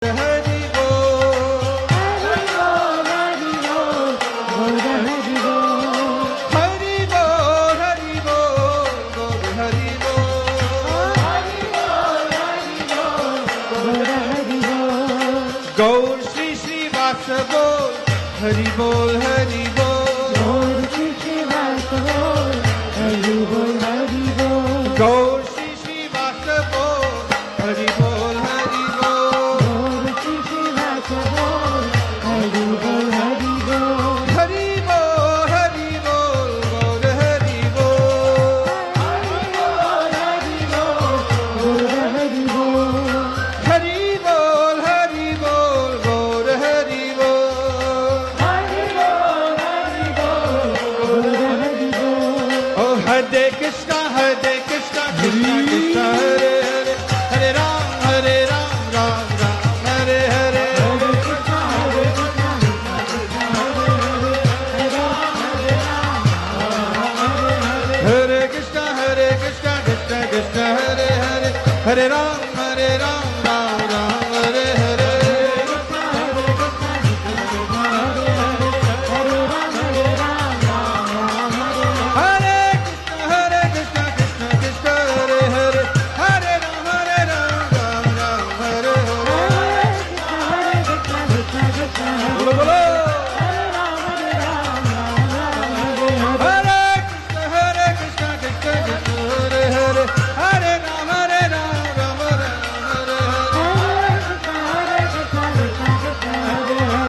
Hari Bol, Hari Bol, Hari Bol, Hari Bol, Hari Bol, Hari Bol, Hari Bol, Hari Bol, Gaur Shri Shri Vasa Bol, Hari Bol, Hari Bol, Gaur Shri Shri Vasa Bol, Hari Bol, Hari Bol, Gaur Shri Shri Vasa Bol, Hari Bol, Hari Bol, Gaur Shri Shri Vasa Bol, Hari Bol, Hari Bol, Hari Bol, Hari Bol, Gaur Hari Bol, Hari Bol, Hari Bol, Gaur Hari Bol, Hari Bol, Hari Bol, Gaur Hari Bol, Hari Bol, Hari Bol, Gaur Hari Bol. Oh, Hare Krishna, Hare Krishna, Krishna Krishna, Hare Hare, Hare Ram, Ram Ram, Hare Hare. Hare Krishna, Hare Krishna, Krishna Krishna, Hare Hare, Hare Krishna, Hare Krishna, Krishna Krishna, Hare Hare, Hare Ram,